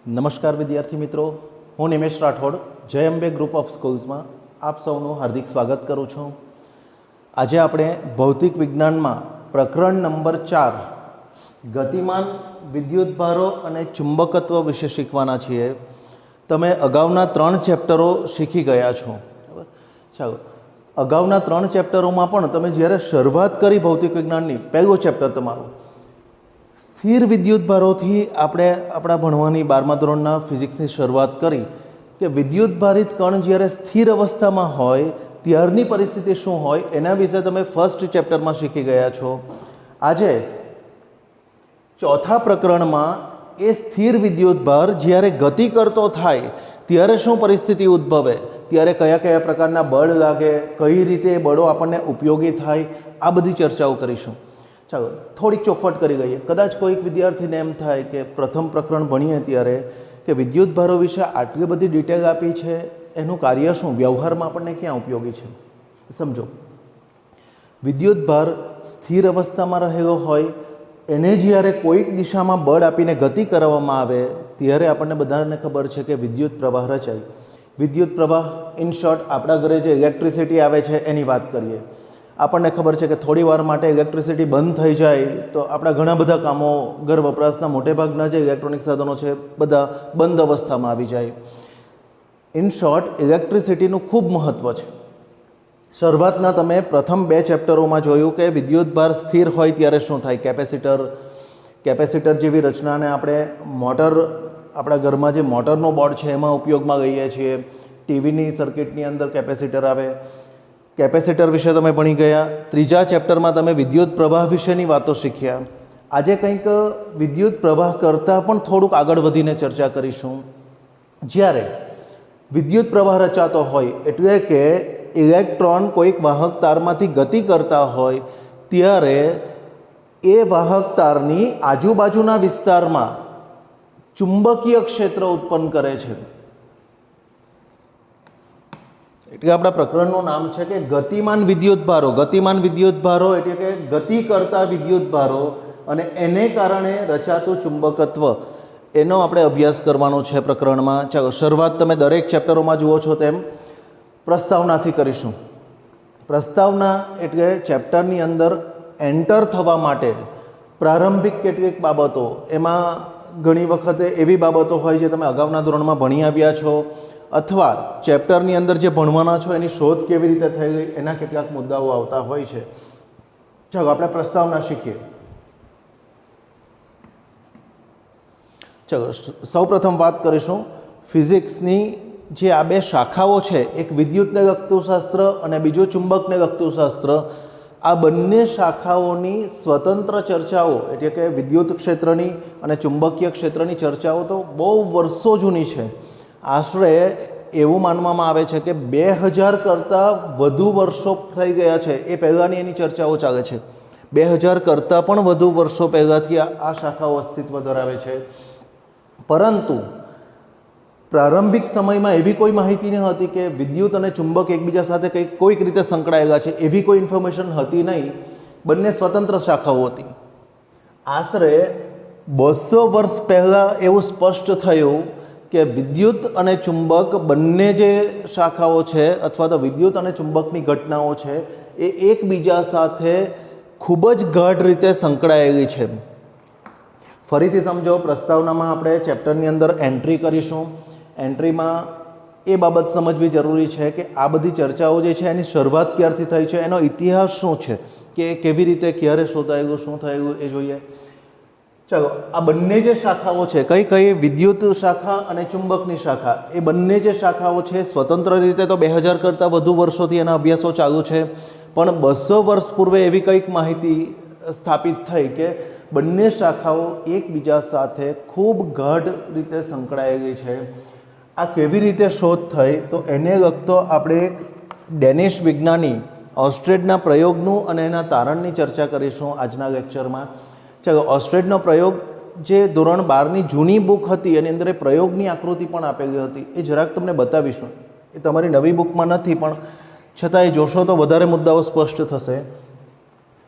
નમસ્કાર વિદ્યાર્થી મિત્રો, હું નિમેશ રાઠોડ જય અંબે ગ્રુપ ઓફ સ્કૂલ્સમાં આપ સૌનું હાર્દિક સ્વાગત કરું છું. આજે આપણે ભૌતિક વિજ્ઞાનમાં પ્રકરણ નંબર 4 ગતિમાન વિદ્યુતભારો અને ચુંબકત્વ વિશે શીખવાના છીએ. તમે અગાઉના 3 ચેપ્ટરો શીખી ગયા છો. ચાલો, અગાઉના 3 ચેપ્ટરોમાં પણ તમે જ્યારે શરૂઆત કરી ભૌતિક વિજ્ઞાનની, પહેલું ચેપ્ટર તમારું સ્થિર વિદ્યુતભારોથી આપણે આપણા ભણવાની 12મા ધોરણના ફિઝિક્સની શરૂઆત કરી કે વિદ્યુતભારિત કણ જ્યારે સ્થિર અવસ્થામાં હોય ત્યારની પરિસ્થિતિ શું હોય એના વિશે તમે ફર્સ્ટ ચેપ્ટરમાં શીખી ગયા છો. આજે ચોથા પ્રકરણમાં એ સ્થિર વિદ્યુતભાર જ્યારે ગતિ કરતો થાય ત્યારે શું પરિસ્થિતિ ઉદ્ભવે, ત્યારે કયા કયા પ્રકારના બળ લાગે, કઈ રીતે એ બળો આપણને ઉપયોગી થાય, આ બધી ચર્ચાઓ કરીશું. ચાલો, થોડીક ચોખવટ કરી ગઈએ. કદાચ કોઈક વિદ્યાર્થીને એમ થાય કે પ્રથમ પ્રકરણ ભણીએ ત્યારે કે વિદ્યુતભારો વિશે આટલી બધી ડિટેલ આપી છે, એનું કાર્ય શું, વ્યવહારમાં આપણને ક્યાં ઉપયોગી છે. સમજો, વિદ્યુતભાર સ્થિર અવસ્થામાં રહેલો હોય એને જ્યારે કોઈક દિશામાં બળ આપીને ગતિ કરવામાં આવે ત્યારે આપણને બધાને ખબર છે કે વિદ્યુત પ્રવાહ રચાય. વિદ્યુત પ્રવાહ ઇન શોર્ટ આપણા ઘરે જે ઇલેક્ટ્રિસિટી આવે છે એની વાત કરીએ. આપણને ખબર છે કે થોડી વાર માટે ઇલેક્ટ્રિસિટી બંધ થઈ જાય તો આપણા ઘણા બધા કામો, ઘર વપરાશના મોટેભાગના જે ઇલેક્ટ્રોનિક સાધનો છે બધા બંધ અવસ્થામાં આવી જાય. ઇન શોર્ટ ઇલેક્ટ્રિસિટીનું ખૂબ મહત્ત્વ છે. શરૂઆતના તમે પ્રથમ 2 ચેપ્ટરોમાં જોયું કે વિદ્યુતભાર સ્થિર હોય ત્યારે શું થાય. કેપેસિટર જેવી રચનાને આપણે મોટર, આપણા ઘરમાં જે મોટરનો બોર્ડ છે એમાં ઉપયોગમાં લઈએ છીએ. ટીવીની સર્કિટની અંદર કેપેસિટર આવે. કેપેસિટર વિશે તમે ભણી ગયા. ત્રીજા ચેપ્ટરમાં તમે વિદ્યુત પ્રવાહ વિશેની વાતો શીખ્યા. આજે કંઈક વિદ્યુત પ્રવાહ કરતાં પણ થોડુંક આગળ વધીને ચર્ચા કરીશું. જ્યારે વિદ્યુત પ્રવાહ રચાતો હોય એટલે કે ઇલેક્ટ્રોન કોઈક વાહક તારમાંથી ગતિ કરતા હોય ત્યારે એ વાહક તારની આજુબાજુના વિસ્તારમાં ચુંબકીય ક્ષેત્ર ઉત્પન્ન કરે છે. એટલે આપણા પ્રકરણનું નામ છે કે ગતિમાન વિદ્યુતભારો. ગતિમાન વિદ્યુતભારો એટલે કે ગતિ કરતા વિદ્યુતભારો અને એને કારણે રચાતું ચુંબકત્વ, એનો આપણે અભ્યાસ કરવાનો છે પ્રકરણમાં. ચાલો, શરૂઆત તમે દરેક ચેપ્ટરોમાં જુઓ છો તેમ પ્રસ્તાવનાથી કરીશું. પ્રસ્તાવના એટલે ચેપ્ટરની અંદર એન્ટર થવા માટે પ્રારંભિક કેટલીક બાબતો, એમાં ઘણી વખતે એવી બાબતો હોય જે તમે અગાઉના ધોરણમાં ભણી આવ્યા છો અથવા ચેપ્ટરની અંદર જે ભણવાના છો એની શોધ કેવી રીતે થઈ ગઈ એના કેટલાક મુદ્દાઓ આવતા હોય છે. ચાલો આપણે પ્રસ્તાવના શીખીએ. ચલો, સૌપ્રથમ વાત કરીશું ફિઝિક્સની જે આ 2 શાખાઓ છે, એક વિદ્યુતને લગતું શાસ્ત્ર અને બીજું ચુંબકને લગતું શાસ્ત્ર. આ બંને શાખાઓની સ્વતંત્ર ચર્ચાઓ એટલે કે વિદ્યુત ક્ષેત્રની અને ચુંબકીય ક્ષેત્રની ચર્ચાઓ તો બહુ વર્ષો જૂની છે. આશરે એવું માનવામાં આવે છે કે 2000 કરતાં વધુ વર્ષો થઈ ગયા છે એ પહેલાંની એની ચર્ચાઓ ચાલે છે. 2000 કરતાં પણ વધુ વર્ષો પહેલાંથી આ શાખાઓ અસ્તિત્વ ધરાવે છે. પરંતુ પ્રારંભિક સમયમાં એવી કોઈ માહિતી ન હતી કે વિદ્યુત અને ચુંબક એકબીજા સાથે કોઈક રીતે સંકળાયેલા છે, એવી કોઈ ઇન્ફોર્મેશન હતી નહીં. બંને સ્વતંત્ર શાખાઓ હતી. આશરે 200 વર્ષ પહેલાં એવું સ્પષ્ટ થયું કે વિદ્યુત અને ચુંબક બંને જે શાખાઓ છે અથવા તો વિદ્યુત અને ચુંબકની ઘટનાઓ છે એ એકબીજા સાથે ખૂબ જ ગાઢ રીતે સંકળાયેલી છે. ફરીથી સમજો, પ્રસ્તાવનામાં આપણે ચેપ્ટરની અંદર એન્ટ્રી કરીશું. એન્ટ્રીમાં એ બાબત સમજવી જરૂરી છે કે આ બધી ચર્ચાઓ જે છે એની શરૂઆત ક્યારથી થઈ છે, એનો ઇતિહાસ શું છે, કે કેવી રીતે, ક્યારે શોધાયેલું, શું થયેલું એ જોઈએ. ચાલો, આ બંને જે શાખાઓ છે, કઈ વિદ્યુત શાખા અને ચુંબકની શાખા, એ બંને જે શાખાઓ છે સ્વતંત્ર રીતે તો 2000 કરતાં વધુ વર્ષોથી એના અભ્યાસો ચાલુ છે. પણ 200 વર્ષ પૂર્વે એવી કંઈક માહિતી સ્થાપિત થઈ કે બંને શાખાઓ એકબીજા સાથે ખૂબ ગાઢ રીતે સંકળાયેલી છે. આ કેવી રીતે શોધ થઈ તો એને લગતો આપણે એક ડેનિશ વિજ્ઞાની ઓસ્ટ્રેડના પ્રયોગનું અને એના તારણની ચર્ચા કરીશું આજના લેક્ચરમાં. ચાલો, ઓસ્ટ્રેડનો પ્રયોગ જે ધોરણ 12ની જૂની બુક હતી એની અંદર એ પ્રયોગની આકૃતિ પણ આપેલી હતી, એ જરાક તમને બતાવીશું. એ તમારી નવી બુકમાં નથી પણ છતાં એ જોશો તો વધારે મુદ્દાઓ સ્પષ્ટ થશે.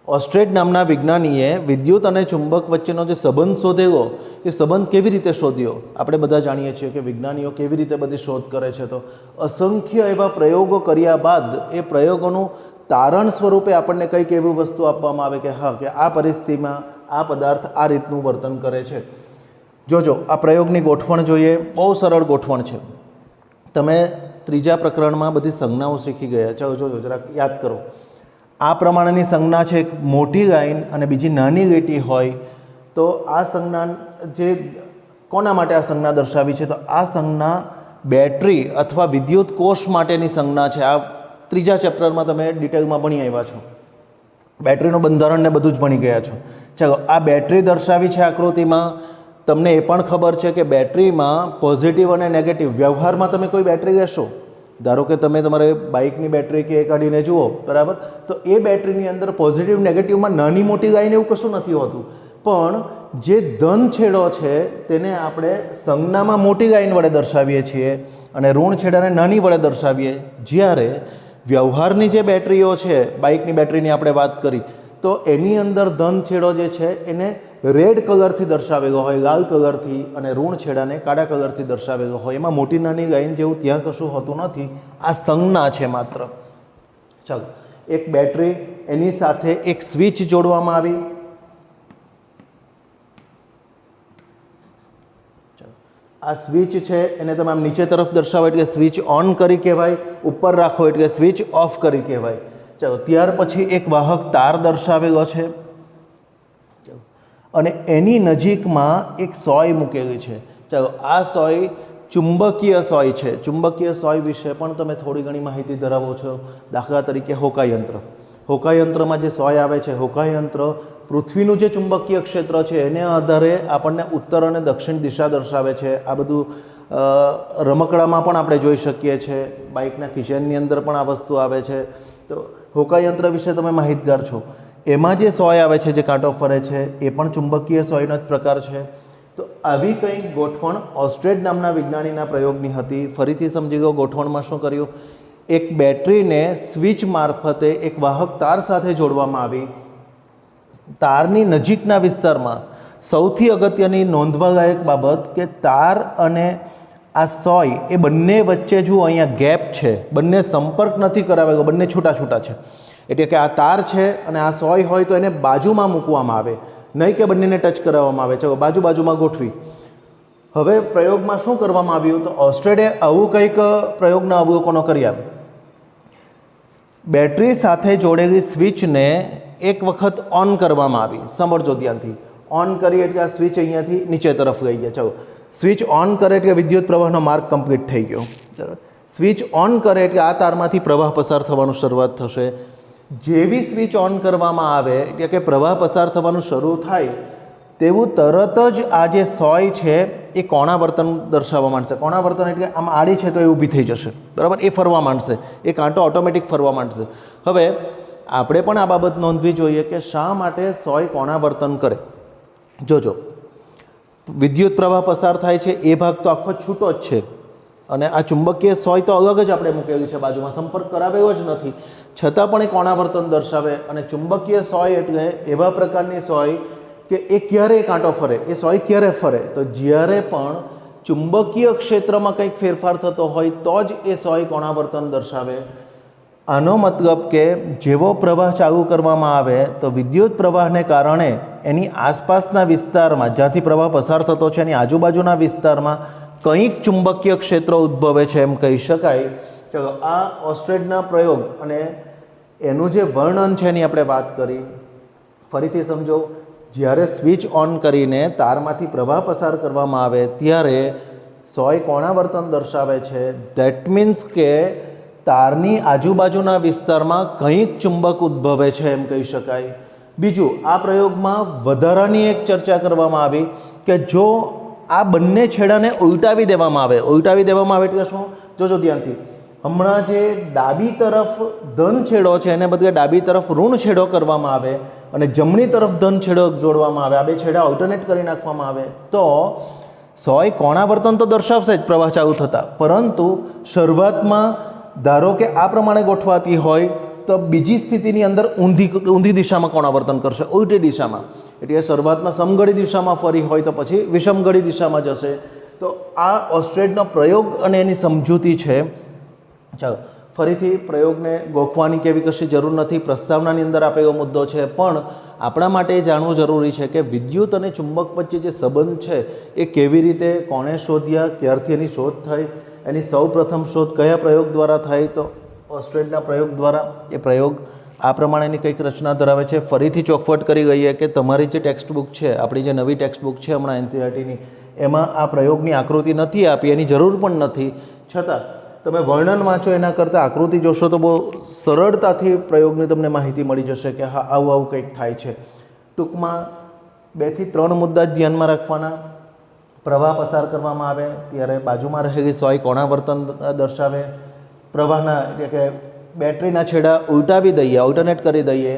ઓસ્ટ્રેડ નામના વિજ્ઞાનીએ વિદ્યુત અને ચુંબક વચ્ચેનો જે સંબંધ શોધેલો એ સંબંધ કેવી રીતે શોધ્યો? આપણે બધા જાણીએ છીએ કે વિજ્ઞાનીઓ કેવી રીતે બધી શોધ કરે છે. તો અસંખ્ય એવા પ્રયોગો કર્યા બાદ એ પ્રયોગોનું તારણ સ્વરૂપે આપણને કંઈક એવી વસ્તુ આપવામાં આવે કે હા, કે આ પરિસ્થિતિમાં આ પદાર્થ આ રીતનું વર્તન કરે છે. જોજો, આ પ્રયોગની ગોઠવણ જોઈએ. બહુ સરળ ગોઠવણ છે. તમે ત્રીજા પ્રકરણમાં બધી સંજ્ઞાઓ શીખી ગયા. ચાલો જોજો, જરાક યાદ કરો. આ પ્રમાણેની સંજ્ઞા છે, એક મોટી લાઈન અને બીજી નાની લીટી હોય તો આ સંજ્ઞા જે કોના માટે આ સંજ્ઞા દર્શાવી છે? તો આ સંજ્ઞા બેટરી અથવા વિદ્યુત કોષ માટેની સંજ્ઞા છે. આ ત્રીજા ચેપ્ટરમાં તમે ડિટેલમાં ભણી આવ્યા છો. બેટરીનું બંધારણ ને બધું જ ભણી ગયા છો. ચાલો, આ બેટરી દર્શાવી છે આકૃતિમાં. તમને એ પણ ખબર છે કે બેટરીમાં પોઝિટિવ અને નેગેટિવ, વ્યવહારમાં તમે કોઈ બેટરી લેશો, ધારો કે તમે તમારે બાઇકની બેટરી કે એ કાઢીને જુઓ, બરાબર, તો એ બેટરીની અંદર પોઝિટિવ નેગેટિવમાં નાની મોટી લાઈન એવું કશું નથી હોતું. પણ જે ધન છેડો છે તેને આપણે સંજ્ઞામાં મોટી લાઈન વડે દર્શાવીએ છીએ અને ઋણ છેડાને નાની વડે દર્શાવીએ. જ્યારે વ્યવહારની જે બેટરીઓ છે, બાઇકની બેટરીની આપણે વાત કરી, તો એની અંદર ધન છેડો જે છે એને રેડ કલરથી દર્શાવેલો હોય, લાલ કલરથી, અને ઋણ છેડાને કાળા કલરથી દર્શાવેલો હોય. એમાં મોટી નાની લાઈન જેવું ત્યાં કશું હોતું નથી. આ સંજ્ઞા છે માત્ર. ચાલો, એક બેટરી, એની સાથે એક સ્વિચ જોડવામાં આવી. આ સ્વિચ છે એને તમે આમ નીચે તરફ દર્શાવો એટલે સ્વિચ ઓન કરી કહેવાય, ઉપર રાખો એટલે સ્વિચ ઓફ કરી કહેવાય. ચાલો, ત્યાર પછી એક વાહક તાર દર્શાવેલો છે અને એની નજીકમાં એક સોય મૂકેલી છે. ચાલો, આ સોય ચુંબકીય સોય છે. ચુંબકીય સોય વિશે પણ તમે થોડી ઘણી માહિતી ધરાવો છો. દાખલા તરીકે હોકાયંત્ર. હોકાયંત્રમાં જે સોય આવે છે, હોકાયંત્ર પૃથ્વીનું જે ચુંબકીય ક્ષેત્ર છે એને આધારે આપણને ઉત્તર અને દક્ષિણ દિશા દર્શાવે છે. આ બધું રમકડામાં પણ આપણે જોઈ શકીએ છીએ. બાઇકના કિચનની અંદર પણ આ વસ્તુ આવે છે. તો હોકાયંત્ર વિશે તમે માહિતગાર છો. એમાં જે સોય આવે છે, જે કાંટો ફરે છે, એ પણ ચુંબકીય સોયનો જ પ્રકાર છે. તો આવી કંઈક ગોઠવણ ઓસ્ટ્રેડ નામના વિજ્ઞાનીના પ્રયોગની હતી. ફરીથી સમજી લો, ગોઠવણમાં શું કર્યું? એક બેટરીને સ્વિચ મારફતે એક વાહક તાર સાથે જોડવામાં આવી. તારની નજીકના વિસ્તારમાં સૌથી અગત્યની નોંધવાલાયક બાબત કે તાર અને આ સોય એ બંને વચ્ચે જુઓ, અહીંયા ગેપ છે, બંને સંપર્ક નથી કરાવેલો, બંને છૂટા છૂટા છે. એટલે કે આ તાર છે અને આ સોય હોય તો એને બાજુમાં મૂકવામાં આવે, નહીં કે બંનેને ટચ કરાવવામાં આવે. ચાલો, બાજુ બાજુમાં ગોઠવી. હવે પ્રયોગમાં શું કરવામાં આવ્યું? તો ઓસ્ટ્રેડે આવું કંઈક પ્રયોગના અવલોકનો કર્યા. બેટરી સાથે જોડેલી સ્વિચને એક વખત ઓન કરવામાં આવી. સમજો ધ્યાનથી. ઓન કરી એટલે આ સ્વિચ અહીંયાથી નીચે તરફ લઈ ગયા. ચાલો, સ્વિચ ઓન કરે એટલે વિદ્યુત પ્રવાહનો માર્ગ કમ્પ્લીટ થઈ ગયો. સ્વિચ ઓન કરે એટલે આ તારમાંથી પ્રવાહ પસાર થવાનું શરૂઆત થશે. જેવી સ્વિચ ઓન કરવામાં આવે એટલે કે પ્રવાહ પસાર થવાનું શરૂ થાય તેવું તરત જ આ જે સોય છે એ કોણાવર્તન દર્શાવવા માંડશે. કોણાવર્તન એટલે આમ આડી છે તો એ ઊભી થઈ જશે, બરાબર, એ ફરવા માંડશે. એ કાંટો ઓટોમેટિક ફરવા માંડશે. હવે આપણે પણ આ બાબત નોંધવી જોઈએ કે શા માટે સોય કોણાવર્તન કરે. જોજો, વિદ્યુત પ્રવાહ પસાર થાય છે એ ભાગ તો આખો છૂટો જ છે અને આ ચુંબકીય સોય તો અલગ જ આપણે મૂકેલી છે બાજુમાં, સંપર્ક કરાવેલો જ નથી, છતાં પણ એ કોણાવર્તન દર્શાવે. અને ચુંબકીય સોય એટલે એવા પ્રકારની સોય કે એ ક્યારે કાંટો ફરે, એ સોય ક્યારે ફરે? તો જ્યારે પણ ચુંબકીય ક્ષેત્રમાં કંઈક ફેરફાર થતો હોય તો જ એ સોય કોણાવર્તન દર્શાવે. આનો મતલબ કે જેવો પ્રવાહ ચાલુ કરવામાં આવે તો વિદ્યુત પ્રવાહને કારણે એની આસપાસના વિસ્તારમાં, જ્યાંથી પ્રવાહ પસાર થતો છે એની આજુબાજુના વિસ્તારમાં કંઈક ચુંબકીય ક્ષેત્ર ઉદ્ભવે છે એમ કહી શકાય. ચલો, આ ઓસ્ટ્રેડના પ્રયોગ અને એનું જે વર્ણન છે એની આપણે વાત કરી. ફરીથી સમજો, જ્યારે સ્વિચ ઓન કરીને તારમાંથી પ્રવાહ પસાર કરવામાં આવે ત્યારે સોય કોણાવર્તન દર્શાવે છે. ધેટ મીન્સ કે તારની આજુબાજુના વિસ્તારમાં કંઈક ચુંબક ઉદ્ભવે છે એમ કહી શકાય. બીજું, આ પ્રયોગમાં વધારાની એક ચર્ચા કરવામાં આવી કે જો આ બંને છેડાને ઉલટાવી દેવામાં આવે. ઉલટાવી દેવામાં આવે એટલે શું? જોજો ધ્યાનથી. હમણાં જે ડાબી તરફ ધન છેડો છે એને બદલે ડાબી તરફ ઋણ છેડો કરવામાં આવે અને જમણી તરફ ધન છેડો જોડવામાં આવે, આ બે છેડા ઓલ્ટરનેટ કરી નાખવામાં આવે તો સોય કોણાવર્તન તો દર્શાવશે જ પ્રવાહ ચાલુ થતાં, પરંતુ શરૂઆતમાં ધારો કે આ પ્રમાણે ગોઠવાતી હોય તો બીજી સ્થિતિની અંદર ઊંધી દિશામાં કોણાવર્તન કરશે, ઉલટી દિશામાં. એટલે શરૂઆતમાં સમઘડી દિશામાં ફરી હોય તો પછી વિષમઘડી દિશામાં જશે. તો આ ઓસ્ટ્રેડનો પ્રયોગ અને એની સમજૂતી છે. ચાલો ફરીથી પ્રયોગને ગોખવાની કે એવી કશી જરૂર નથી, પ્રસ્તાવનાની અંદર આપેલો મુદ્દો છે. પણ આપણા માટે એ જાણવું જરૂરી છે કે વિદ્યુત અને ચુંબક વચ્ચે જે સંબંધ છે એ કેવી રીતે, કોણે શોધ્યા, ક્યારથી એની શોધ થઈ, એની સૌ પ્રથમ શોધ કયા પ્રયોગ દ્વારા થઈ, તો ઓસ્ટ્રેડના પ્રયોગ દ્વારા. એ પ્રયોગ આ પ્રમાણેની કંઈક રચના ધરાવે છે. ફરીથી ચોખવટ કરી ગઈએ કે તમારી જે ટેક્સ્ટ બુક છે, આપણી જે નવી ટેક્સ્ટ બુક છે હમણાં એનસીઈઆરટીની, એમાં આ પ્રયોગની આકૃતિ નથી આપી, એની જરૂર પણ નથી. છતાં તમે વર્ણન વાંચો એના કરતાં આકૃતિ જોશો તો બહુ સરળતાથી પ્રયોગની તમને માહિતી મળી જશે કે હા આવું આવું કંઈક થાય છે. ટૂંકમાં 2 થી 3 મુદ્દા જ ધ્યાનમાં રાખવાના. પ્રવાહ પસાર કરવામાં આવે ત્યારે બાજુમાં રહેલી સોય કોણાવર્તન દર્શાવે. પ્રવાહના એટલે કે બેટરીના છેડા ઉલટાવી દઈએ, ઓલ્ટરનેટ કરી દઈએ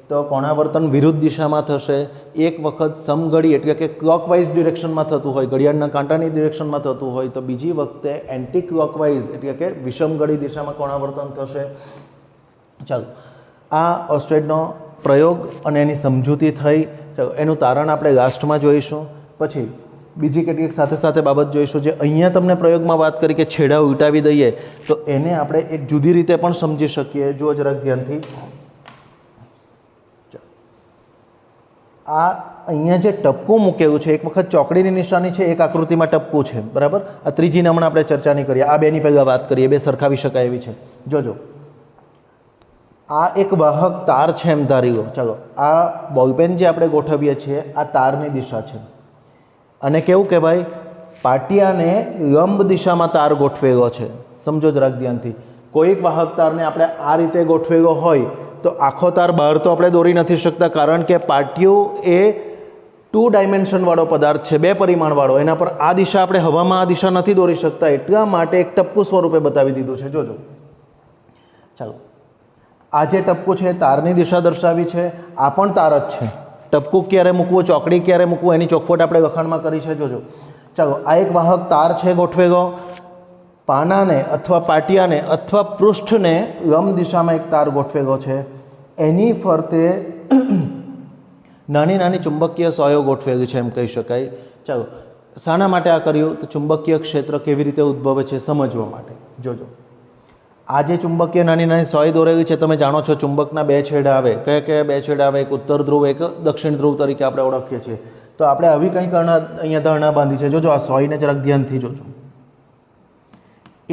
તો કોણાવર્તન વિરુદ્ધ દિશામાં થશે. એક વખત સમઘડી એટલે કે ક્લોકવાઇઝ ડિરેક્શનમાં થતું હોય, ઘડિયાળના કાંટાની ડિરેક્શનમાં થતું હોય, તો બીજી વખતે એન્ટી ક્લોકવાઇઝ એટલે કે વિષમઘડી દિશામાં કોણાવર્તન થશે. ચાલો આ ઓસ્ટ્રેડનો પ્રયોગ અને એની સમજૂતી થઈ. ચાલો એનું તારણ આપણે લાસ્ટમાં જોઈશું. પછી બીજી કેટલીક સાથે સાથે બાબત જોઈશું. જે અહીંયા તમને પ્રયોગમાં વાત કરી કે છેડા ઉલટાવી દઈએ, તો એને આપણે એક જુદી રીતે પણ સમજી શકીએ. જુઓ જરાક ધ્યાનથી. આ અહીંયા જે ટપકું મૂકેલું છે, એક વખત ચોકડીની નિશાની છે, એક આકૃતિમાં ટપકું છે, બરાબર. આ ત્રીજીને હમણાં આપણે ચર્ચા નહીં કરીએ, આ બેની પહેલાં વાત કરીએ, બે સરખાવી શકાય એવી છે. જોજો આ એક વાહક તાર છે એમ ધારી લો. ચાલો આ બોલપેન જે આપણે ગોઠવીએ છીએ આ તારની દિશા છે, અને કેવું કહેવાય, પાટિયાને લંબ દિશામાં તાર ગોઠવેલો છે. સમજો જરાક ધ્યાનથી. કોઈક વાહક તારને આપણે આ રીતે ગોઠવેલો હોય તો આખો તાર બહાર તો આપણે દોરી નથી શકતા, કારણ કે પાટિયું એ 2 ડાયમેન્શનવાળો પદાર્થ છે, 2 પરિમાણવાળો. એના પર આ દિશા આપણે હવામાં આ દિશા નથી દોરી શકતા, એટલા માટે એક ટપકું સ્વરૂપે બતાવી દીધું છે. જોજો ચાલો આ જે ટપકું છે તારની દિશા દર્શાવી છે. આ પણ તાર જ છે. ટપકું ક્યારે મૂકવું, ચોકડી ક્યારે મૂકવું, એની ચોખવટ આપણે લખાણમાં કરી છે. જોજો ચાલો આ એક વાહક તાર છે ગોઠવેલો. પાનાને અથવા પાટિયાને અથવા પૃષ્ઠને લંબ દિશામાં એક તાર ગોઠવેલો છે. એની ફરતે નાની નાની ચુંબકીય સોયો ગોઠવેલી છે એમ કહી શકાય. ચાલો શાના માટે આ કર્યું, તો ચુંબકીય ક્ષેત્ર કેવી રીતે ઉદ્ભવે છે સમજવા માટે. જોજો આ જે ચુંબકીય નાની નાની સોય દોરેલી છે, તમે જાણો છો ચુંબકના 2 છેડા આવે. કયા કયા 2 છેડા આવે? એક ઉત્તર ધ્રુવ, એક દક્ષિણ ધ્રુવ તરીકે આપણે ઓળખીએ છીએ. તો આપણે આવી કંઈક અહીંયા ધારણા બાંધી છે. જોજો આ સોયને જરાક ધ્યાનથી જોજો.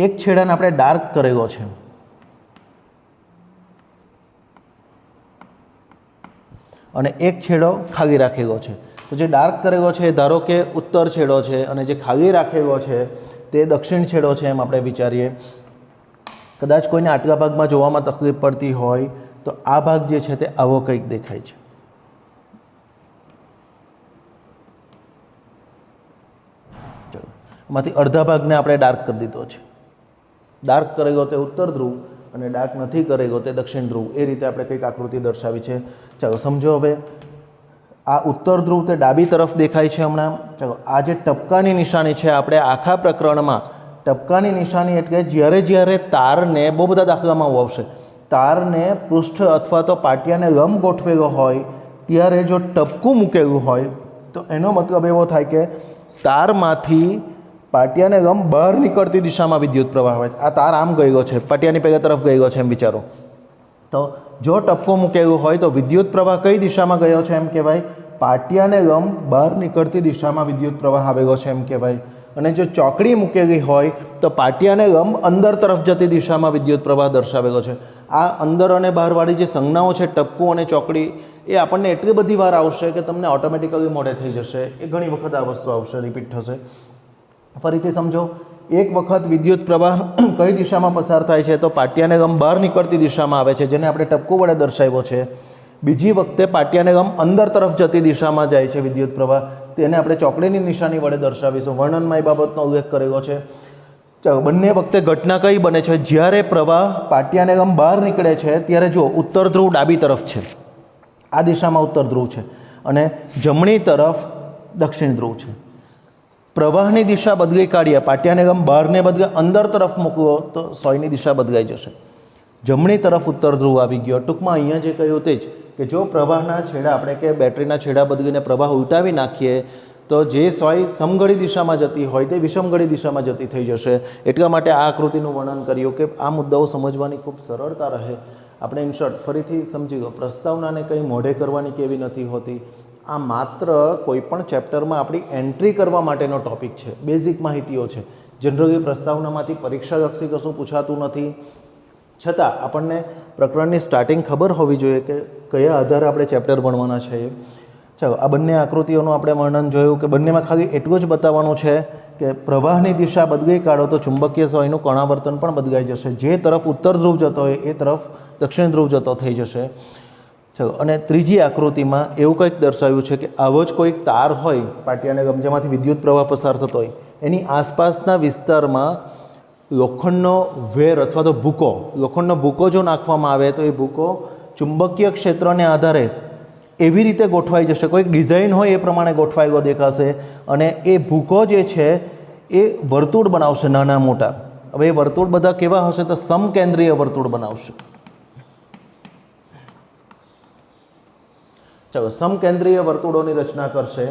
એક છેડાને આપણે ડાર્ક કરેલો છે, અને એક છેડો ખાલી રાખેલો છે. તો જે ડાર્ક કરેલો છે એ ધારો કે ઉત્તર છેડો છે, અને જે ખાલી રાખેલો છે તે દક્ષિણ છેડો છે એમ આપણે વિચારીએ. કદાચ કોઈને આટલા ભાગમાં જોવામાં તકલીફ પડતી હોય તો આ ભાગ જે છે તે આવો કંઈક દેખાય છે. ચલો એમાંથી અડધા ભાગને આપણે ડાર્ક કરી દીધો છે. ડાર્ક કરેલો તે ઉત્તર ધ્રુવ અને ડાર્ક નથી કરેલો તે દક્ષિણ ધ્રુવ. એ રીતે આપણે કંઈક આકૃતિ દર્શાવી છે. ચાલો સમજો. હવે આ ઉત્તર ધ્રુવ તે ડાબી તરફ દેખાય છે હમણાં. ચાલો આ જે ટપકાની નિશાની છે, આપણે આખા પ્રકરણમાં ટપકાની નિશાની એટલે જ્યારે જ્યારે તારને, બહુ બધા દાખલામાં આવશે, તારને પૃષ્ઠ અથવા તો પાટિયાને લંબ ગોઠવેલો હોય ત્યારે જો ટપકું મૂકેલું હોય તો એનો મતલબ એવો થાય કે તારમાંથી પાટિયાને લંબ બહાર નીકળતી દિશામાં વિદ્યુત પ્રવાહ હોય. આ તાર આમ ગયેલો છે, પાટિયાની પહેલા તરફ ગયેલો છે એમ વિચારો. તો જો ટપકો મૂકેલું હોય તો વિદ્યુત પ્રવાહ કઈ દિશામાં ગયો છે એમ કહેવાય? પાટિયાને લંબ બહાર નીકળતી દિશામાં વિદ્યુત પ્રવાહ આવેલો છે એમ કહેવાય. અને જો ચોકડી મૂકેલી હોય તો પાટિયાને લંબ અંદર તરફ જતી દિશામાં વિદ્યુત પ્રવાહ દર્શાવેલો છે. આ અંદર અને બહારવાળી જે સંજ્ઞાઓ છે ટપકું અને ચોકડી, એ આપણને એટલી બધી વાર આવશે કે તમને ઓટોમેટિકલી મોઢે થઈ જશે. એ ઘણી વખત આ વસ્તુ આવશે, રિપીટ થશે. ફરીથી સમજો. એક વખત વિદ્યુત પ્રવાહ કઈ દિશામાં પસાર થાય છે, તો પાટિયાને લંબ બહાર નીકળતી દિશામાં આવે છે, જેને આપણે ટપકું વડે દર્શાવ્યો છે. બીજી વખતે પાટિયાને લંબ અંદર તરફ જતી દિશામાં જાય છે વિદ્યુત પ્રવાહ, તેને આપણે ચોકડીની નિશાની વડે દર્શાવીશું. વર્ણનમાં એ બાબતનો ઉલ્લેખ કરેલો છે. ચાલો બંને વખતે ઘટના કઈ બને છે? જ્યારે પ્રવાહ પાટિયાને લંબ બહાર નીકળે છે ત્યારે જો ઉત્તર ધ્રુવ ડાબી તરફ છે, આ દિશામાં ઉત્તર ધ્રુવ છે, અને જમણી તરફ દક્ષિણ ધ્રુવ છે. પ્રવાહની દિશા બદલી કાઢીએ, પાટિયાને લંબ બહારને બદલે અંદર તરફ મૂકવો તો સોયની દિશા બદલાઈ જશે. જમણી તરફ ઉત્તર ધ્રુવ આવી ગયો. ટૂંકમાં અહીંયા જે કહ્યું તે જ કે જો પ્રવાહના છેડા આપણે કે બેટરીના છેડા બદલીને પ્રવાહ ઉલટાવી નાખીએ તો જે સોય સમઘડી દિશામાં જતી હોય તે વિષમઘડી દિશામાં જતી થઈ જશે. એટલા માટે આ આકૃતિનું વર્ણન કર્યું કે આ મુદ્દાઓ સમજવાની ખૂબ સરળતા રહે. આપણે ઇન શોર્ટ ફરીથી સમજી ગયો, પ્રસ્તાવનાને કંઈ મોઢે કરવાની કેવી નથી હોતી. આ માત્ર કોઈ પણ ચેપ્ટરમાં આપણી એન્ટ્રી કરવા માટેનો ટૉપિક છે, બેઝિક માહિતીઓ છે. જનરલી પ્રસ્તાવનામાંથી પરીક્ષાલક્ષી કશું પૂછાતું નથી. છતાં આપણને પ્રકરણની સ્ટાર્ટિંગ ખબર હોવી જોઈએ કે કયા આધારે આપણે ચેપ્ટર ભણવાના છે. ચાલો, આ બંને આકૃતિઓનું આપણે વર્ણન જોયું કે બંનેમાં ખાલી એટલું જ બતાવવાનું છે કે પ્રવાહની દિશા બદલાઈ કાઢો તો ચુંબકીય સોયનું કણાવર્તન પણ બદલાઈ જશે. જે તરફ ઉત્તર ધ્રુવ જતો હોય એ તરફ દક્ષિણ ધ્રુવ જતો થઈ જશે. ચાલો, અને ત્રીજી આકૃતિમાં એવું કંઈક દર્શાવ્યું છે કે આવો જ કોઈક તાર હોય પાટિયાને ગમ જેમાંથી વિદ્યુત પ્રવાહ પસાર થતો હોય, એની આસપાસના વિસ્તારમાં લોખંડનો વેર અથવા તો ભૂકો, લોખંડનો ભૂકો જો નાખવામાં આવે તો એ ભૂકો ચુંબકીય ક્ષેત્રને આધારે એવી રીતે ગોઠવાઈ જશે, કોઈક ડિઝાઇન હોય એ પ્રમાણે ગોઠવાયેલો દેખાશે અને એ ભૂકો જે છે એ વર્તુળ બનાવશે નાના મોટા. હવે એ વર્તુળ બધા કેવા હશે તો સમકેન્દ્રીય વર્તુળ બનાવશે. ચાલો, સમકેન્દ્રીય વર્તુળોની રચના કરશે.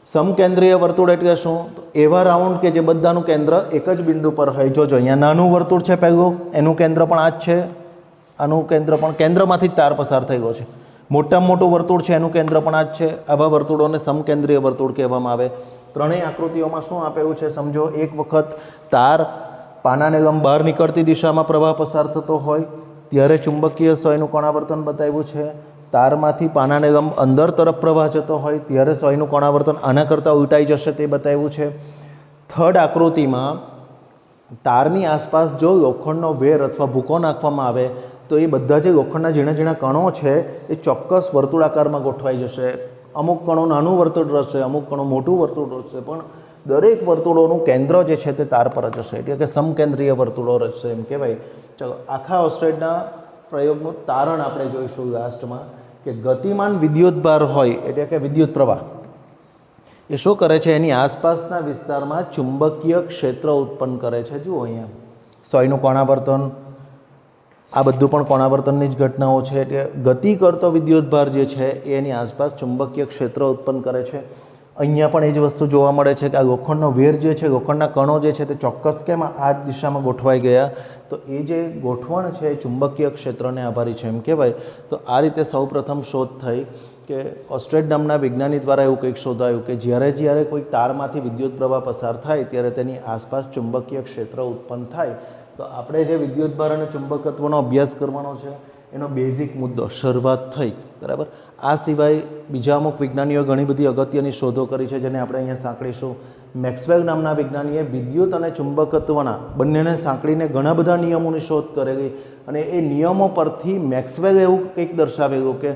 સમકેન્દ્રીય વર્તુળ એટલે શું? તો એવા રાઉન્ડ કે જે બધાનું કેન્દ્ર એક જ બિંદુ પર હોય. જોજો, અહીંયા નાનું વર્તુળ છે પહેલું, એનું કેન્દ્ર પણ આ જ છે. આનું કેન્દ્ર પણ કેન્દ્રમાંથી જ તાર પસાર થયેલો છે. મોટામાં મોટું વર્તુળ છે એનું કેન્દ્ર પણ આ જ છે. આવા વર્તુળોને સમકેન્દ્રીય વર્તુળ કહેવામાં આવે. ત્રણેય આકૃતિઓમાં શું આપેલું છે સમજો. એક વખત તાર પાનાને લંબ બહાર નીકળતી દિશામાં પ્રવાહ પસાર થતો હોય ત્યારે ચુંબકીય સોયનું કણાવર્તન બતાવ્યું છે. તારમાંથી પાનાને લંબ અંદર તરફ પ્રવાહ જતો હોય ત્યારે સોયનું કણાવર્તન આના કરતાં ઉલટાઈ જશે તે બતાવ્યું છે. થર્ડ આકૃતિમાં તારની આસપાસ જો લોખંડનો વેર અથવા ભૂકો નાખવામાં આવે તો એ બધા જે લોખંડના ઝીણા ઝીણા કણો છે એ ચોક્કસ વર્તુળાકારમાં ગોઠવાઈ જશે. અમુક કણો નાનું વર્તુળ રચશે, અમુક કણો મોટું વર્તુળ રચશે, પણ દરેક વર્તુળોનું કેન્દ્ર જે છે તે તાર પર જ હશે. એટલે કે સમકેન્દ્રીય વર્તુળો રચશે એમ કહેવાય. ચલો, આખા ઓસ્ટ્રેડના પ્રયોગનું તારણ આપણે જોઈશું લાસ્ટમાં કે ગતિમાન વિદ્યુતભાર હોય એટલે કે વિદ્યુત પ્રવાહ એ શું કરે છે? એની આસપાસના વિસ્તારમાં ચુંબકીય ક્ષેત્ર ઉત્પન્ન કરે છે. જુઓ અહીંયા સોયનું કોણાવર્તન, આ બધું પણ કોણાવર્તનની જ ઘટનાઓ છે. એટલે ગતિ કરતો વિદ્યુતભાર જે છે એ એની આસપાસ ચુંબકીય ક્ષેત્ર ઉત્પન્ન કરે છે. અહીંયા પણ એ જ વસ્તુ જોવા મળે છે કે આ લોખંડનો વેર જે છે, લોખંડના કણો જે છે તે ચોક્કસ કેમ આ દિશામાં ગોઠવાઈ ગયા? તો એ જે ગોઠવણ છે એ ચુંબકીય ક્ષેત્રને આભારી છે એમ કહેવાય. તો આ રીતે સૌપ્રથમ શોધ થઈ કે ઓસ્ટ્રેડ નામના વિજ્ઞાની દ્વારા એવું કંઈક શોધાયું કે જ્યારે કોઈ તારમાંથી વિદ્યુત પ્રવાહ પસાર થાય ત્યારે તેની આસપાસ ચુંબકીય ક્ષેત્ર ઉત્પન્ન થાય. તો આપણે જે વિદ્યુતભાર અને ચુંબકત્વનો અભ્યાસ કરવાનો છે એનો બેઝિક મુદ્દો શરૂઆત થઈ. બરાબર. આ સિવાય બીજા અમુક વિજ્ઞાનીઓ ઘણી બધી અગત્યની શોધો કરી છે જેને આપણે અહીંયા સાંકળીશું. મેક્સવેલ નામના વિજ્ઞાનીએ વિદ્યુત અને ચુંબકત્વના બંનેને સાંકળીને ઘણા બધા નિયમોની શોધ કરેલી અને એ નિયમો પરથી મેક્સવેલ એવું કંઈક દર્શાવેલું કે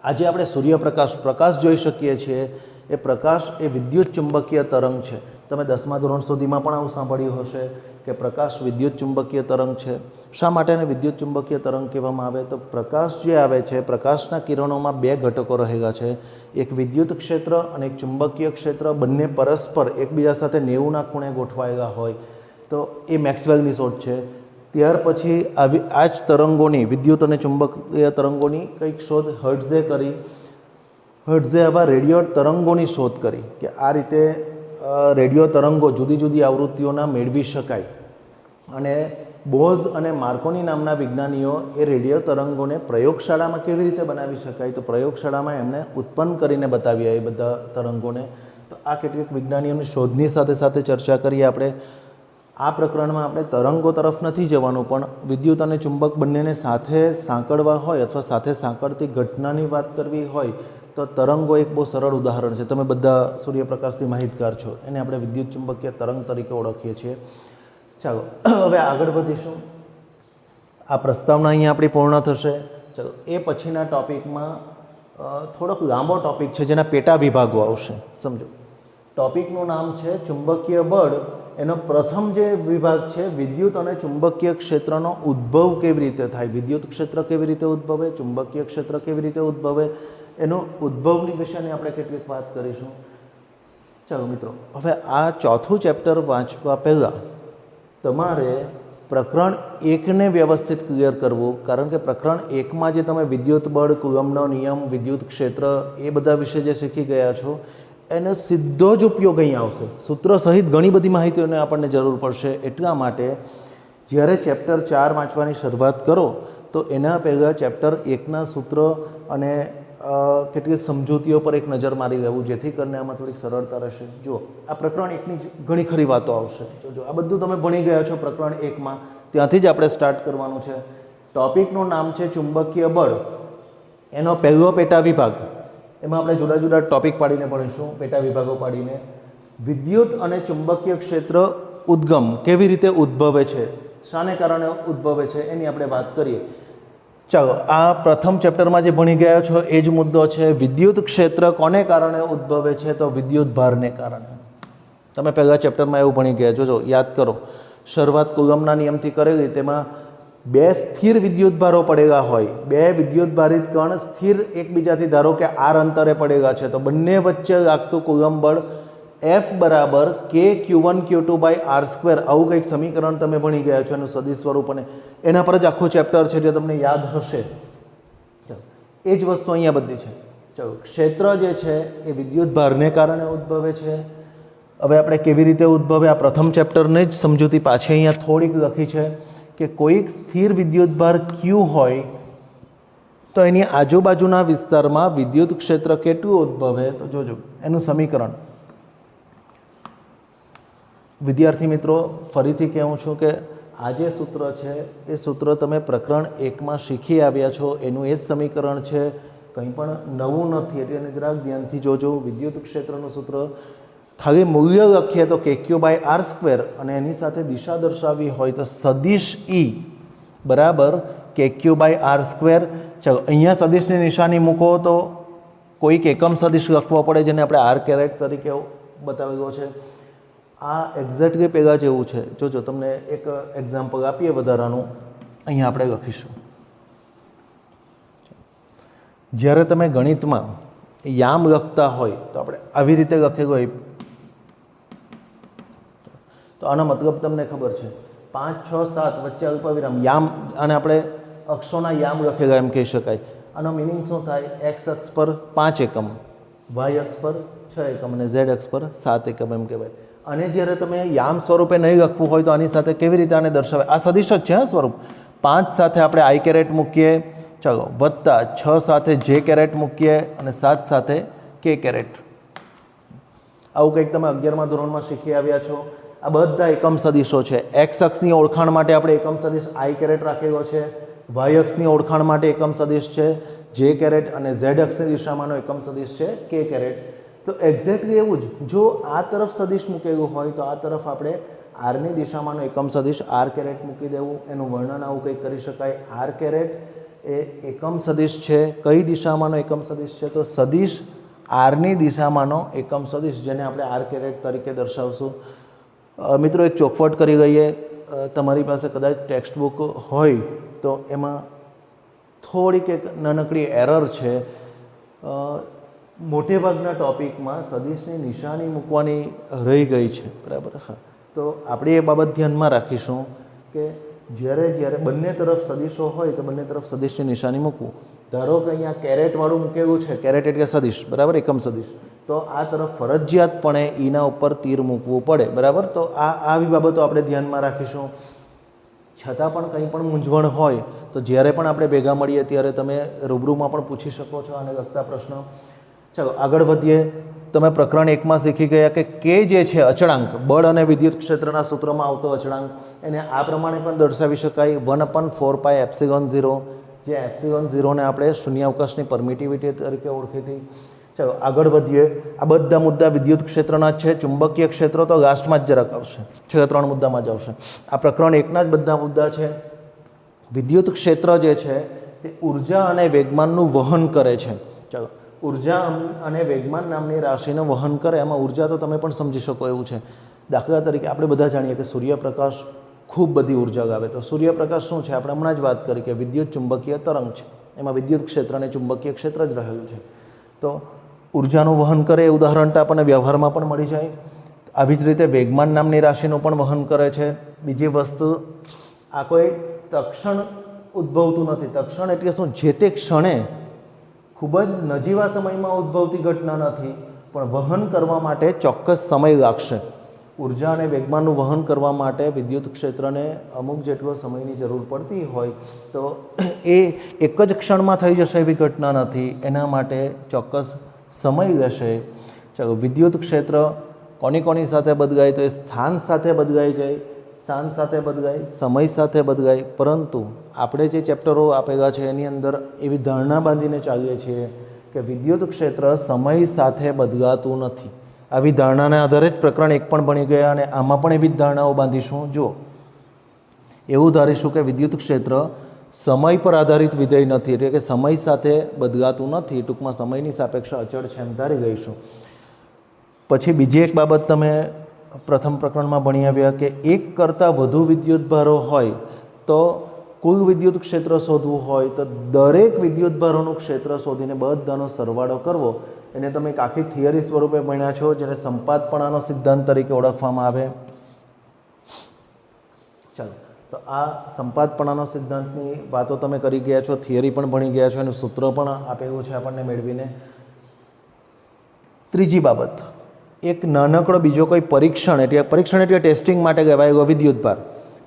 આજે આપણે પ્રકાશ જોઈ શકીએ છીએ એ પ્રકાશ એ વિદ્યુત ચુંબકીય તરંગ છે. તમે 10મા ધોરણ સુધીમાં પણ આવું સાંભળ્યું હશે કે પ્રકાશ વિદ્યુત ચુંબકીય તરંગ છે. શા માટે એને વિદ્યુત ચુંબકીય તરંગ કહેવામાં આવે? તો પ્રકાશ જે આવે છે, પ્રકાશના કિરણોમાં બે ઘટકો રહેલા છે, એક વિદ્યુત ક્ષેત્ર અને એક ચુંબકીય ક્ષેત્ર. બંને પરસ્પર એકબીજા સાથે 90ના ખૂણે ગોઠવાયેલા હોય. તો એ મેક્સવેલની શોધ છે. ત્યાર પછી આ જ તરંગોની, વિદ્યુત અને ચુંબકીય તરંગોની કંઈક શોધ હર્ટ્ઝે કરી. હર્ટ્ઝે આવા રેડિયો તરંગોની શોધ કરી કે આ રીતે રેડિયો તરંગો જુદી જુદી આવૃત્તિઓના મેળવી શકાય. અને બોઝ અને માર્કોની નામના વિજ્ઞાનીઓ એ રેડિયો તરંગોને પ્રયોગશાળામાં કેવી રીતે બનાવી શકાય તો પ્રયોગશાળામાં એમને ઉત્પન્ન કરીને બતાવ્યા એ બધા તરંગોને. તો આ કેટલીક વિજ્ઞાનીઓની શોધની સાથે સાથે ચર્ચા કરીએ આપણે. આ પ્રકરણમાં આપણે તરંગો તરફ નથી જવાનું, પણ વિદ્યુત અને ચુંબક બંનેને સાથે સાંકળવા હોય અથવા સાથે સાંકળતી ઘટનાની વાત કરવી હોય તો તરંગો એક બહુ સરળ ઉદાહરણ છે. તમે બધા સૂર્યપ્રકાશથી માહિતગાર છો, એને આપણે વિદ્યુત ચુંબકીય તરંગ તરીકે ઓળખીએ છીએ. ચાલો, હવે આગળ વધીશું. આ પ્રસ્તાવના અહીંયા આપણી પૂર્ણ થશે. ચાલો, એ પછીના ટૉપિકમાં થોડોક લાંબો ટૉપિક છે જેના પેટા વિભાગો આવશે. સમજો, ટૉપિકનું નામ છે ચુંબકીય બળ. એનો પ્રથમ જે વિભાગ છે વિદ્યુત અને ચુંબકીય ક્ષેત્રનો ઉદ્ભવ કેવી રીતે થાય, વિદ્યુત ક્ષેત્ર કેવી રીતે ઉદ્ભવે, ચુંબકીય ક્ષેત્ર કેવી રીતે ઉદ્ભવે, એનો ઉદ્ભવની વિશેની આપણે કેટલીક વાત કરીશું. ચાલો મિત્રો, હવે આ ચોથું ચેપ્ટર વાંચવા પહેલાં તમારે પ્રકરણ એકને વ્યવસ્થિત ક્લિયર કરવું, કારણ કે પ્રકરણ એકમાં જે તમે વિદ્યુત બળ, કુલમ્બનો નિયમ, વિદ્યુત ક્ષેત્ર એ બધા વિશે જે શીખી ગયા છો એનો સીધો જ ઉપયોગ અહીં આવશે. સૂત્ર સહિત ઘણી બધી માહિતીઓને આપણને જરૂર પડશે. એટલા માટે જ્યારે ચેપ્ટર 4 વાંચવાની શરૂઆત કરો તો એના પહેલાં ચેપ્ટર 1ના સૂત્ર અને કેટલીક સમજૂતીઓ પર એક નજર મારી લેવું, જેથી કરીને આમાં થોડીક સરળતા રહેશે. જો આ પ્રકરણ એકની ઘણી ખરી વાતો આવશે. જો આ બધું તમે ભણી ગયા છો પ્રકરણ એકમાં, ત્યાંથી જ આપણે સ્ટાર્ટ કરવાનું છે. ટોપિકનું નામ છે ચુંબકીય બળ. એનો પહેલો પેટા વિભાગ, એમાં આપણે જુદા જુદા ટોપિક પાડીને ભણીશું, પેટા વિભાગો પાડીને. વિદ્યુત અને ચુંબકીય ક્ષેત્ર ઉદ્ગમ કેવી રીતે ઉદ્ભવે છે, શાને કારણે ઉદ્ભવે છે એની આપણે વાત કરીએ. ચાલો, આ પ્રથમ ચેપ્ટરમાં જે ભણી ગયા છો એ જ મુદ્દો છે. વિદ્યુત ક્ષેત્ર કોને કારણે ઉદ્ભવે છે? તો વિદ્યુત ભારને કારણે. તમે પહેલાં ચેપ્ટરમાં એવું ભણી ગયા. જોજો, યાદ કરો, શરૂઆત કુલમ્બના નિયમથી કરેલી. તેમાં બે સ્થિર વિદ્યુત ભારો પડેલા હોય, બે વિદ્યુત ભારિત કણ સ્થિર એકબીજાથી ધારો કે આર અંતરે પડેલા છે, તો બંને વચ્ચે લાગતું કુલમ્બ બળ F બરાબર K(Q1Q2/r²). આવું કંઈક સમીકરણ તમે ભણી ગયા છો, એનું સદિશ સ્વરૂપ, અને એના પર જ આખું ચેપ્ટર છે, જે તમને યાદ હશે. એ જ વસ્તુ અહીંયા બધી છે. ચાલો, ક્ષેત્ર જે છે એ વિદ્યુત ભારને કારણે ઉદ્ભવે છે. હવે આપણે કેવી રીતે ઉદ્ભવે, આ પ્રથમ ચેપ્ટરને જ સમજૂતી પાછી અહીંયા થોડીક લખી છે કે કોઈક સ્થિર વિદ્યુત ભાર Q હોય તો એની આજુબાજુના વિસ્તારમાં વિદ્યુત ક્ષેત્ર કેટલું ઉદ્ભવે? તો જોજો એનું સમીકરણ. વિદ્યાર્થી મિત્રો, ફરીથી કહેવું છું કે આ જે સૂત્ર છે એ સૂત્ર તમે પ્રકરણ એકમાં શીખી આવ્યા છો, એનું એ જ સમીકરણ છે, કંઈ પણ નવું નથી. એટલે એને જરાક ધ્યાનથી જોજો. વિદ્યુત ક્ષેત્રનું સૂત્ર ખાલી મૂલ્ય લખીએ તો KQ/r², અને એની સાથે દિશા દર્શાવવી હોય તો સદિશ E બરાબર KQ/r². ચાલો, અહીંયા સદિશની નિશાની મૂકો તો કોઈક એકમ સદિશ લખવો પડે, જેને આપણે R કેરેટ તરીકે બતાવેલો છે. આ એક્ઝેક્ટલી પહેલાં જેવું છે. જોજો, તમને એક એક્ઝામ્પલ આપીએ વધારાનું, અહીંયા આપણે લખીશું. જ્યારે તમે ગણિતમાં યામ લખતા હોય તો આપણે આવી રીતે લખેલું હોય, તો આનો મતલબ તમને ખબર છે. 5, 6, 7 વચ્ચે અલ્પવિરામ યામ, અને આપણે અક્ષોના યામ લખેલા એમ કહી શકાય. આનો મિનિંગ શું થાય? એક્સ અક્ષ પર 5 એકમ, વાય અક્ષ પર 6 એકમ અને ઝેડ અક્ષ પર 7 એકમ એમ કહેવાય. અને જ્યારે તમે યામ સ્વરૂપે નહીં લખવું હોય તો આની સાથે કેવી રીતે આને દર્શાવે? આ સદિશ જ છે સ્વરૂપ. 5 સાથે આપણે આઈ કેરેટ મૂકીએ, ચાલો, વત્તા 6 સાથે જે કેરેટ મૂકીએ, અને 7 સાથે કે કેરેટ. આવું કંઈક તમે 11મા ધોરણમાં શીખી આવ્યા છો. આ બધા એકમ સદિશો છે. એક્સ અક્ષની ઓળખાણ માટે આપણે એકમ સદિશ આઈ કેરેટ રાખેલો છે. વાય અક્ષની ઓળખાણ માટે એકમ સદિશ છે જે કેરેટ, અને ઝેડ અક્ષની દિશામાંનો એકમ સદિશ છે કે કેરેટ. તો એક્ઝેક્ટલી એવું જ, જો આ તરફ સદિશ મૂકેલું હોય તો આ તરફ આપણે આરની દિશામાંનો એકમ સદિશ આર કેરેટ મૂકી દેવું. એનું વર્ણન આવું કંઈક કરી શકાય. આર કેરેટ એ એકમ સદિશ છે. કઈ દિશામાંનો એકમ સદિશ છે? તો સદિશ આરની દિશામાંનો એકમ સદિશ, જેને આપણે આર કેરેટ તરીકે દર્શાવશું. મિત્રો, એક ચોખવટ કરી લઈએ. તમારી પાસે કદાચ ટેક્સ્ટ બુક હોય તો એમાં થોડીક એક નાનકડી એરર છે. મોટે ભાગના ટોપિકમાં સદિશની નિશાની મૂકવાની રહી ગઈ છે, બરાબર? હા, તો આપણે એ બાબત ધ્યાનમાં રાખીશું કે જ્યારે બંને તરફ સદિશો હોય તો બંને તરફ સદિશની નિશાની મૂકવું. ધારો કે અહીંયા કેરેટવાળું મૂકેલું છે, કેરેટ એટલે સદિશ, બરાબર, એકમ સદિશ, તો આ તરફ ફરજિયાતપણે ઈના ઉપર તીર મૂકવું પડે, બરાબર? તો આવી બાબતો આપણે ધ્યાનમાં રાખીશું. છતાં પણ કંઈ પણ મૂંઝવણ હોય તો જ્યારે પણ આપણે ભેગા મળીએ ત્યારે તમે રૂબરૂમાં પણ પૂછી શકો છો આને લગતા પ્રશ્નો. ચાલો, આગળ વધીએ. તમે પ્રકરણ એકમાં શીખી ગયા કે કે જે છે અચળાંક, બળ અને વિદ્યુત ક્ષેત્રના સૂત્રમાં આવતો અચળાંક, એને આ પ્રમાણે પણ દર્શાવી શકાય: 1/4πε0, જે ε0ને આપણે શૂન્યાવકાશની પરમિટિવિટી તરીકે ઓળખી હતી. ચાલો, આગળ વધીએ. આ બધા મુદ્દા વિદ્યુત ક્ષેત્રના જ છે. ચુંબકીય ક્ષેત્ર તો લાસ્ટમાં જ જરાક આવશે, છેલ્લા 3 મુદ્દામાં જ આવશે. આ પ્રકરણ એકના જ બધા મુદ્દા છે. વિદ્યુત ક્ષેત્ર જે છે તે ઉર્જા અને વેગમાનનું વહન કરે છે. ચાલો, ઉર્જા અને વેગમાન નામની રાશિનું વહન કરે. એમાં ઉર્જા તો તમે પણ સમજી શકો એવું છે. દાખલા તરીકે આપણે બધા જાણીએ કે સૂર્યપ્રકાશ ખૂબ બધી ઉર્જા લાવે. તો સૂર્યપ્રકાશ શું છે? આપણે હમણાં જ વાત કરી કે વિદ્યુત ચુંબકીય તરંગ છે. એમાં વિદ્યુત ક્ષેત્ર અને ચુંબકીય ક્ષેત્ર જ રહેલું છે. તો ઉર્જાનું વહન કરે એ ઉદાહરણ તો આપણને વ્યવહારમાં પણ મળી જાય. આવી જ રીતે વેગમાન નામની રાશિનું પણ વહન કરે છે. બીજી વસ્તુ આ કોઈ તક્ષણ ઉદ્ભવતું નથી. તક્ષણ એટલે શું? જે તે ક્ષણે ખૂબ જ નજીવા સમયમાં ઉદ્ભવતી ઘટના નથી, પણ વહન કરવા માટે ચોક્કસ સમય લાગશે. ઉર્જા અને વેગમાનનું વહન કરવા માટે વિદ્યુત ક્ષેત્રને અમુક જેટલો સમયની જરૂર પડતી હોય, તો એ એક જ ક્ષણમાં થઈ જશે એવી ઘટના નથી. એના માટે ચોક્કસ સમય લેશે. ચાલો, વિદ્યુત ક્ષેત્ર કોની સાથે બદલાય? તો એ સ્થાન સાથે બદલાઈ જાય, સ્થાન સાથે બદલાય, સમય સાથે બદલાય. પરંતુ આપણે જે ચેપ્ટરો આપેલા છે એની અંદર એવી ધારણા બાંધીને ચાલીએ છીએ કે વિદ્યુત ક્ષેત્ર સમય સાથે બદલાતું નથી. આવી ધારણાના આધારે જ પ્રકરણ 1 પણ ભણી ગયા અને આમાં પણ એવી જ ધારણાઓ બાંધીશું. જો એવું ધારીશું કે વિદ્યુત ક્ષેત્ર સમય પર આધારિત વિધેય નથી, એટલે કે સમય સાથે બદલાતું નથી, ટૂંકમાં સમયની સાપેક્ષે અચળ છે એમ ધારી લઈશું. પછી બીજી એક બાબત તમે પ્રથમ પ્રકરણમાં ભણી આવ્યા કે એક કરતાં વધુ વિદ્યુતભારો હોય તો કુલ વિદ્યુત ક્ષેત્ર શોધવું હોય તો દરેક વિદ્યુતભારોનું ક્ષેત્ર શોધીને બધાનો સરવાળો કરવો. એને તમે એક આખી થિયરી સ્વરૂપે ભણ્યા છો, જેને સંપાતપણાનો સિદ્ધાંત તરીકે ઓળખવામાં આવે. ચાલો, તો આ સંપાતપણાનો સિદ્ધાંતની વાતો તમે કરી ગયા છો, થિયરી પણ ભણી ગયા છો, એનું સૂત્ર પણ આપેલું છે આપણને મેળવીને. ત્રીજી બાબત, એક નાનકડો બીજો કોઈ પરીક્ષણ એટલે ટેસ્ટિંગ માટે કહેવાય વિદ્યુતભાર.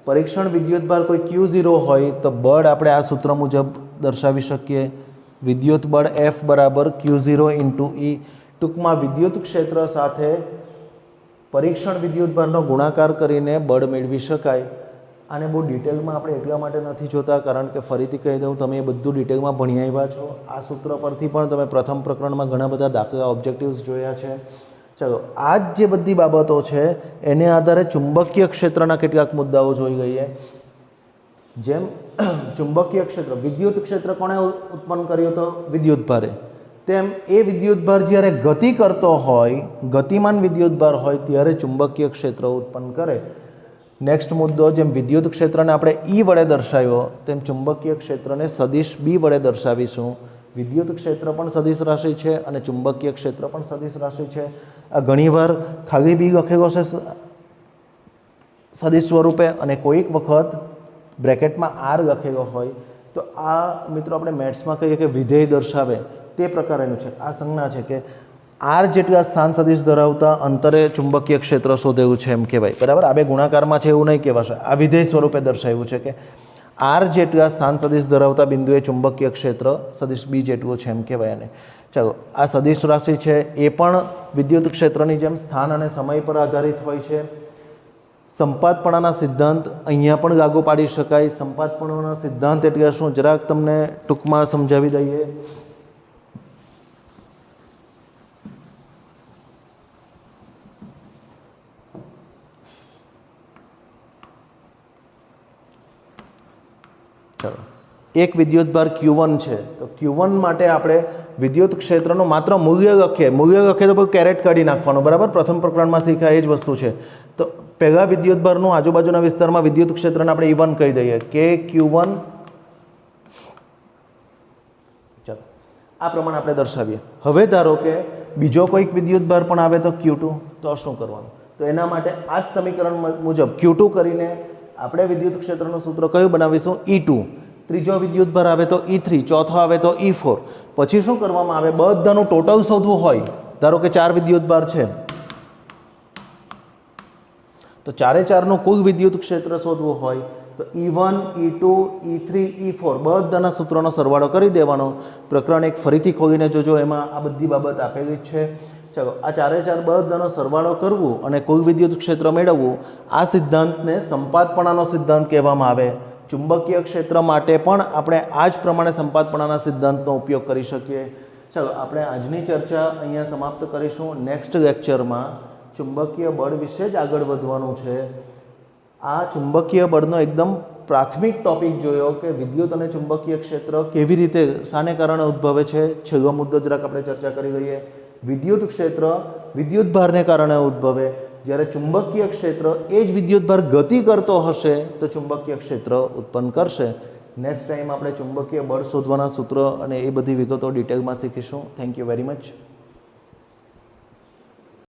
પરીક્ષણ વિદ્યુતભાર કોઈ Q0 હોય તો બળ આપણે આ સૂત્ર મુજબ દર્શાવી શકીએ. વિદ્યુત બળ F બરાબર Q0 × E. ટૂંકમાં વિદ્યુત ક્ષેત્ર સાથે પરીક્ષણ વિદ્યુતભારનો ગુણાકાર કરીને બળ મેળવી શકાય. આને બહુ ડિટેલમાં આપણે એટલા માટે નથી જોતા કારણ કે ફરીથી કહી દઉં, તમે એ બધું ડિટેલમાં ભણી આવ્યા છો. આ સૂત્ર પરથી પણ તમે પ્રથમ પ્રકરણમાં ઘણા બધા દાખલા ઓબ્જેક્ટિવ્સ જોયા છે. ચાલો, આ જ જે બધી બાબતો છે એને આધારે ચુંબકીય ક્ષેત્રના કેટલાક મુદ્દાઓ જોઈ લઈએ. જેમ ચુંબકીય ક્ષેત્ર, વિદ્યુત ક્ષેત્ર કોણે ઉત્પન્ન કર્યો હતો? વિદ્યુતભારે. તેમ એ વિદ્યુતભાર જ્યારે ગતિ કરતો હોય, ગતિમાન વિદ્યુતભાર હોય ત્યારે ચુંબકીય ક્ષેત્ર ઉત્પન્ન કરે. નેક્સ્ટ મુદ્દો, જેમ વિદ્યુત ક્ષેત્રને આપણે E વડે દર્શાવ્યો તેમ ચુંબકીય ક્ષેત્રને સદિશ B વડે દર્શાવીશું. વિદ્યુત ક્ષેત્ર પણ સદિશ રાશિ છે અને ચુંબકીય ક્ષેત્ર પણ સદિશ રાશિ છે. આ ઘણીવાર ખાલી B લખેલો છે સદિશ સ્વરૂપે અને કોઈક વખત બ્રેકેટમાં R લખેલો હોય. તો આ મિત્રો આપણે મેથ્સમાં કહીએ કે વિધેય દર્શાવે તે પ્રકારેનું છે. આ સંજ્ઞા છે કે R જેટલા સ્થાન સદિશ ધરાવતા અંતરે ચુંબકીય ક્ષેત્ર શોધેલું છે એમ કહેવાય. બરાબર, આ બે ગુણાકારમાં છે એવું નહીં કહેવાશે. આ વિધેય સ્વરૂપે દર્શાવ્યું છે કે R જેટલા સ્થાન સદિશ ધરાવતા બિંદુએ ચુંબકીય ક્ષેત્ર સદિશ B જેટલું છે એમ કહેવાય. અને ચાલો, આ સદિશ રાશિ છે એ પણ વિદ્યુત ક્ષેત્રની જેમ સ્થાન અને સમય પર આધારિત હોય છે. સંપાતપણાના સિદ્ધાંત અહીંયા પણ લાગુ પાડી શકાય. સંપાતપણાના સિદ્ધાંત એટલે શું જરાક તમને ટૂંકમાં સમજાવી દઈએ. ચાલો, એક વિદ્યુતભાર Q1 છે તો Q1 માટે આપણે વિદ્યુત ક્ષેત્રનું માત્ર મૂલ્ય લખીએ તો કોઈ કેરેટ કાઢી નાખવાનું. બરાબર, પ્રથમ પ્રકરણમાં શીખ્યા એ જ વસ્તુ છે. તો પહેલાં વિદ્યુતભારનું આજુબાજુના વિસ્તારમાં વિદ્યુત ક્ષેત્રને આપણે E1 કહી દઈએ કે Q1. ચાલો, આ પ્રમાણે આપણે દર્શાવીએ. હવે ધારો કે બીજો કોઈક વિદ્યુતભાર પણ આવે તો Q2, તો શું કરવાનું? તો એના માટે આ જ સમીકરણ મુજબ Q2 કરીને આપણે વિદ્યુત ક્ષેત્રનું સૂત્ર કયું બનાવીશું? E2. ત્રીજો વિદ્યુતભાર આવે તો E3, ચોથો આવે તો E4. પછી શું કરવામાં આવે? બધાનું ટોટલ શોધવું હોય. ધારો કે 4 વિદ્યુતભાર છે તો 4નું કુલ વિદ્યુત ક્ષેત્ર શોધવું હોય તો E1, E2, E3, E4 બધાના સૂત્રોનો સરવાળો કરી દેવાનો. પ્રકરણ 1 ફરીથી ખોલીને જોજો, એમાં આ બધી બાબત આપેલી જ છે. ચાલો, આ 4 બધાનો સરવાળો કરવું અને કુલ વિદ્યુત ક્ષેત્ર મેળવવું, આ સિદ્ધાંતને સંપાતપણાનો સિદ્ધાંત કહેવામાં આવે. ચુંબકીય ક્ષેત્ર માટે પણ આપણે આ જ પ્રમાણે સંપાતપણાના સિદ્ધાંતનો ઉપયોગ કરી શકીએ. ચાલો, આપણે આજની ચર્ચા અહીંયા સમાપ્ત કરીશું. નેક્સ્ટ લેક્ચરમાં ચુંબકીય બળ વિશે જ આગળ વધવાનું છે. આ ચુંબકીય બળનો એકદમ પ્રાથમિક ટોપિક જોયો કે વિદ્યુત અને ચુંબકીય ક્ષેત્ર કેવી રીતે શાને કારણે ઉદ્ભવે છે. છેલ્લો મુદ્દો જરાક આપણે ચર્ચા કરી લઈએ. વિદ્યુત ક્ષેત્ર વિદ્યુતભારને કારણે ઉદ્ભવે, જ્યારે ચુંબકીય ક્ષેત્ર એ જ વિદ્યુતભાર ગતિ કરતો હશે તો ચુંબકીય ક્ષેત્ર ઉત્પન્ન કરશે. નેક્સ્ટ ટાઈમ આપણે ચુંબકીય બળ શોધવાના સૂત્રો અને એ બધી વિગતો ડિટેલમાં શીખીશું. Thank you very much.